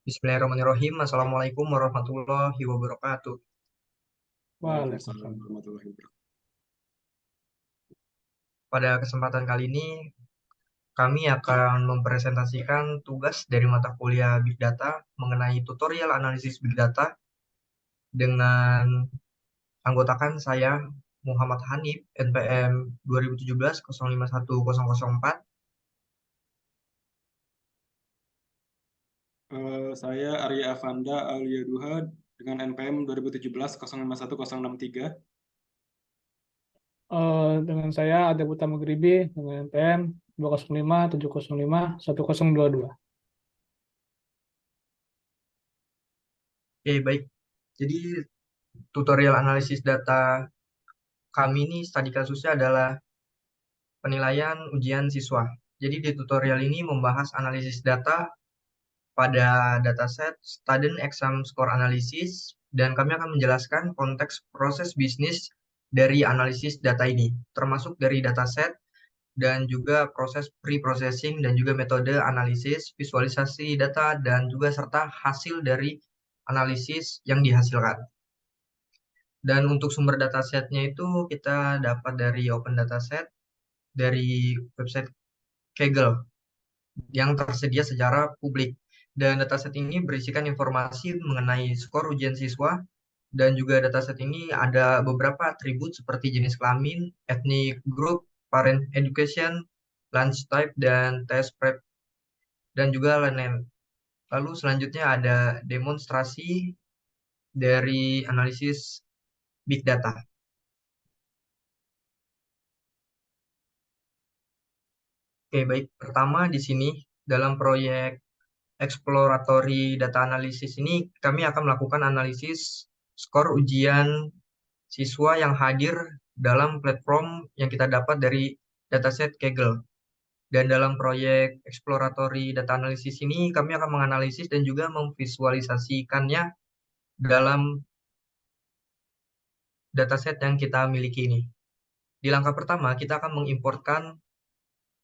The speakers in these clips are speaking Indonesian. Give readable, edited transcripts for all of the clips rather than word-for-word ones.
Bismillahirrahmanirrahim. Assalamualaikum warahmatullahi wabarakatuh. Waalaikumsalam Waalaikumsalam warahmatullahi wabarakatuh. Pada kesempatan kali ini, kami akan mempresentasikan tugas dari mata kuliah Big Data mengenai tutorial analisis Big Data dengan anggotakan saya Muhammad Hanif, NPM 2017-051004. Saya Arya Avanda Aulia Duha dengan NPM 2017-051063. Dengan saya Ade Buta Magribi dengan NPM 205-705-1022. Oke, baik. Jadi tutorial analisis data kami ini studi kasusnya adalah penilaian ujian siswa. Jadi di tutorial ini membahas analisis data pada dataset Student Exam Score Analysis, dan kami akan menjelaskan konteks proses bisnis dari analisis data ini, termasuk dari dataset dan juga proses pre-processing dan juga metode analisis, visualisasi data, dan juga serta hasil dari analisis yang dihasilkan. Dan untuk sumber datasetnya itu kita dapat dari Open Dataset, dari website Kaggle yang tersedia secara publik. Dan dataset ini berisikan informasi mengenai skor ujian siswa, dan juga dataset ini ada beberapa atribut seperti jenis kelamin, ethnic group, parent education, lunch type, dan test prep, dan juga lain-lain. Lalu selanjutnya ada demonstrasi dari analisis big data. Oke, baik. Pertama di sini dalam proyek exploratory data analysis ini kami akan melakukan analisis skor ujian siswa yang hadir dalam platform yang kita dapat dari dataset Kaggle. Dan dalam proyek exploratory data analysis ini kami akan menganalisis dan juga memvisualisasikannya dalam dataset yang kita miliki ini. Di langkah pertama kita akan mengimportkan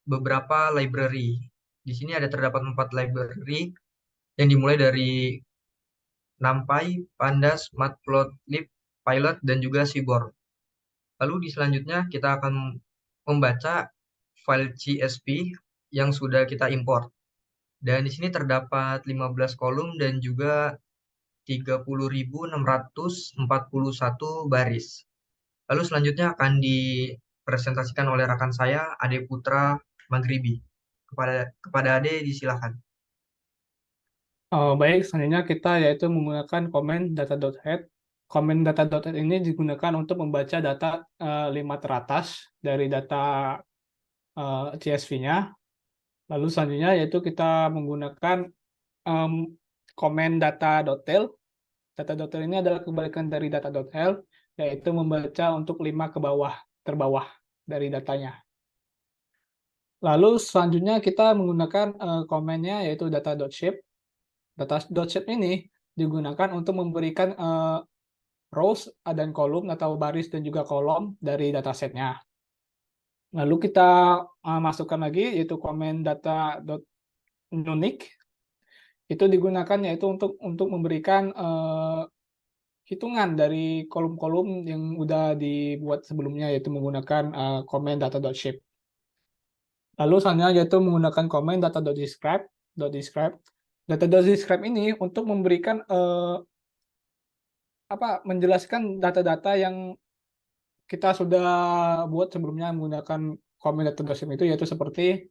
beberapa library. Di sini ada terdapat 4 library yang dimulai dari NumPy, Pandas, Matplotlib, Pilot, dan juga Seaborn. Lalu di selanjutnya kita akan membaca file CSV yang sudah kita import. Dan di sini terdapat 15 kolom dan juga 30.641 baris. Lalu selanjutnya akan dipresentasikan oleh rekan saya, Ade Putra Magribi. Kepada Ade disilakan. Baik, selanjutnya kita yaitu menggunakan komen data.head. Komen data.head ini digunakan untuk membaca data 5 teratas dari data CSV-nya. Lalu selanjutnya yaitu kita menggunakan komen data.tail. Data.tail ini adalah kebalikan dari data.l, yaitu membaca untuk 5 ke bawah, terbawah dari datanya. Lalu selanjutnya kita menggunakan komennya yaitu data.shape. Data.shape ini digunakan untuk memberikan rows dan kolom atau baris dan juga kolom dari datasetnya. Lalu kita masukkan lagi yaitu komen data.unique. Itu digunakan yaitu untuk memberikan hitungan dari kolom-kolom yang udah dibuat sebelumnya yaitu menggunakan komen data.shape. Lalu selanjutnya yaitu menggunakan komen data.describe. Data.describe ini untuk memberikan menjelaskan data-data yang kita sudah buat sebelumnya menggunakan komen data.describe itu, yaitu seperti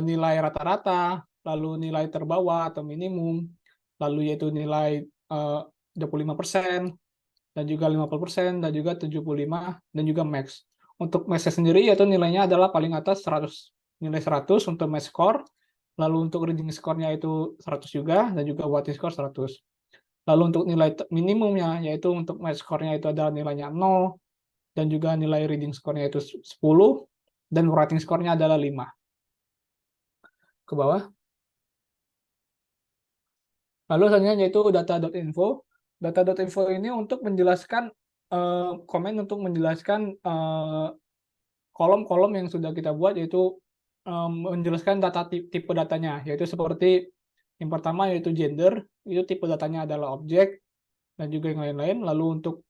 nilai rata-rata, lalu nilai terbawah atau minimum, lalu yaitu nilai 25%, dan juga 50%, dan juga 75%, dan juga max. Untuk max sendiri yaitu nilainya adalah paling atas 100. Nilai 100 untuk max score, lalu untuk reading score-nya itu 100 juga, dan juga writing score 100. Lalu untuk nilai minimumnya, yaitu untuk max score-nya itu adalah nilainya 0, dan juga nilai reading score-nya itu 10, dan writing score-nya adalah 5. Ke bawah. Lalu selanjutnya yaitu data.info. Data.info ini untuk menjelaskan komen untuk menjelaskan kolom-kolom yang sudah kita buat, yaitu menjelaskan data tipe datanya, yaitu seperti Yang pertama yaitu gender, itu tipe datanya adalah objek, dan juga yang lain-lain. Lalu untuk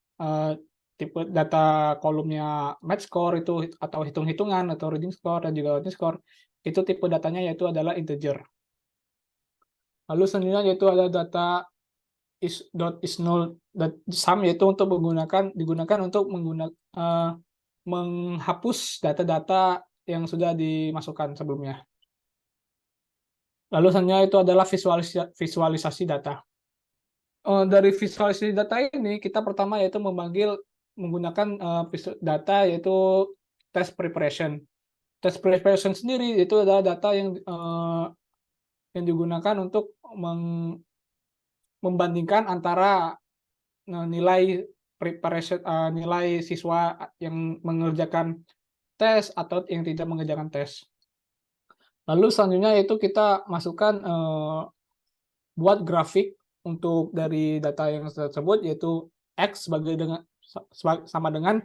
tipe data kolomnya match score itu atau hitung-hitungan atau reading score dan juga loading score, itu tipe datanya yaitu adalah integer. Lalu selanjutnya yaitu ada data is.isNull.sum, yaitu untuk digunakan untuk menghapus data-data yang sudah dimasukkan sebelumnya. Lalu selanjutnya itu adalah visualisasi data. Dari visualisasi data ini, kita pertama yaitu menggunakan data yaitu test preparation. Test preparation sendiri itu adalah data yang digunakan untuk membandingkan antara nilai preparation, nilai siswa yang mengerjakan tes atau yang tidak mengerjakan tes. Lalu selanjutnya itu kita masukkan buat grafik untuk dari data yang tersebut, yaitu X sama dengan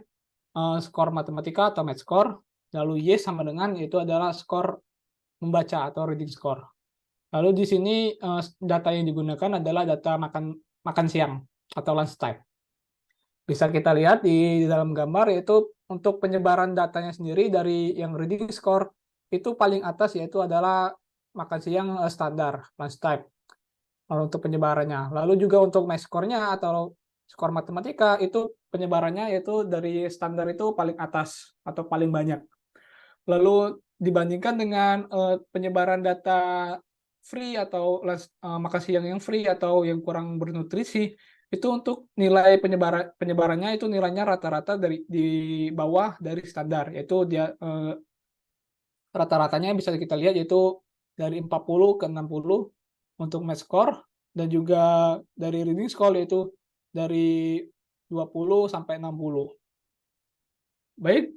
skor matematika atau math score, lalu Y sama dengan itu adalah skor membaca atau reading score. Lalu di sini data yang digunakan adalah data makan siang atau lunch time. Bisa kita lihat di dalam gambar, yaitu untuk penyebaran datanya sendiri dari yang reading score itu paling atas yaitu adalah makan siang standar lunch time. Lalu untuk penyebarannya. Lalu juga untuk math score-nya atau skor matematika itu penyebarannya yaitu dari standar itu paling atas atau paling banyak. Lalu dibandingkan dengan penyebaran data free atau makan siang yang free atau yang kurang bernutrisi, itu untuk nilai penyebarannya itu nilainya rata-rata di bawah dari standar, yaitu dia rata-ratanya bisa kita lihat yaitu dari 40 ke 60 untuk math score, dan juga dari reading score yaitu dari 20 sampai 60. Baik,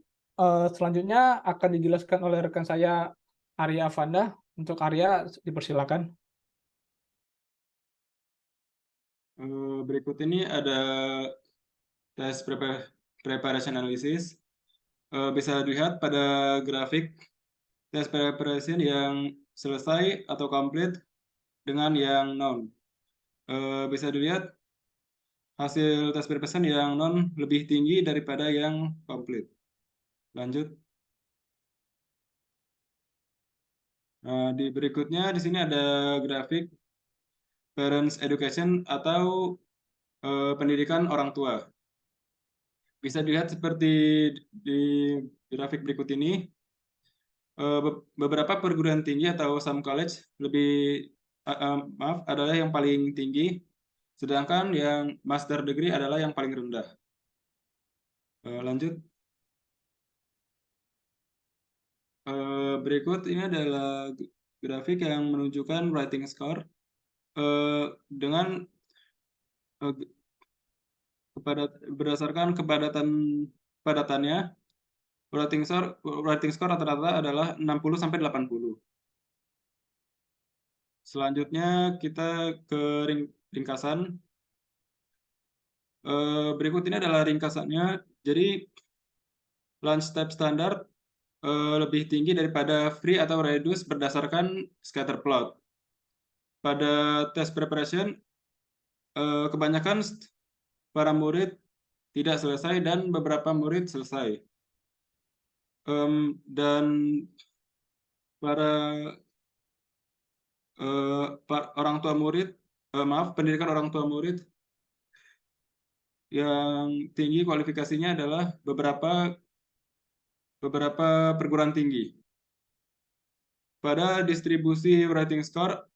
selanjutnya akan dijelaskan oleh rekan saya Arya Avanda. Untuk Arya, dipersilakan. Berikut ini ada tes preparation analysis. Bisa dilihat pada grafik tes preparation yang selesai atau complete dengan yang non. Bisa dilihat hasil tes preparation yang non lebih tinggi daripada yang complete. Lanjut. Nah, di berikutnya di sini ada grafik parents education atau pendidikan orang tua. Bisa dilihat seperti di grafik berikut ini, beberapa perguruan tinggi atau some college adalah yang paling tinggi, sedangkan yang master degree adalah yang paling rendah. Lanjut. Berikut ini adalah grafik yang menunjukkan writing score dengan berdasarkan kepadatannya. Writing score rata-rata adalah 60 sampai 80. Selanjutnya kita ke ringkasan. Berikut ini adalah ringkasannya. Jadi lunch time standar lebih tinggi daripada free atau reduce berdasarkan scatter plot. Pada test preparation, kebanyakan para murid tidak selesai dan beberapa murid selesai. Dan para orang tua murid, pendidikan orang tua murid yang tinggi kualifikasinya adalah beberapa perguruan tinggi. Pada distribusi writing score,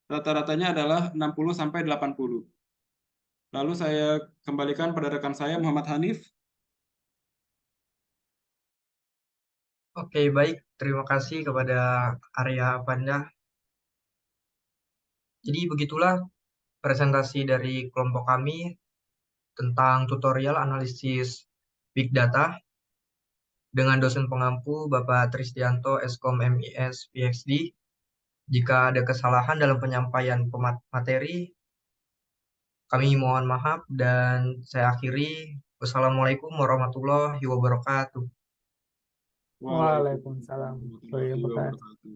rata-ratanya adalah 60 sampai 80. Lalu saya kembalikan pada rekan saya Muhammad Hanif. Oke, baik. Terima kasih kepada Arya Avanda. Jadi begitulah presentasi dari kelompok kami tentang tutorial analisis Big Data dengan dosen pengampu Bapak Tristianto Eskom MIS PhD. Jika ada kesalahan dalam penyampaian materi, kami mohon maaf dan saya akhiri. Wassalamualaikum warahmatullahi wabarakatuh. Waalaikumsalam warahmatullahi wabarakatuh.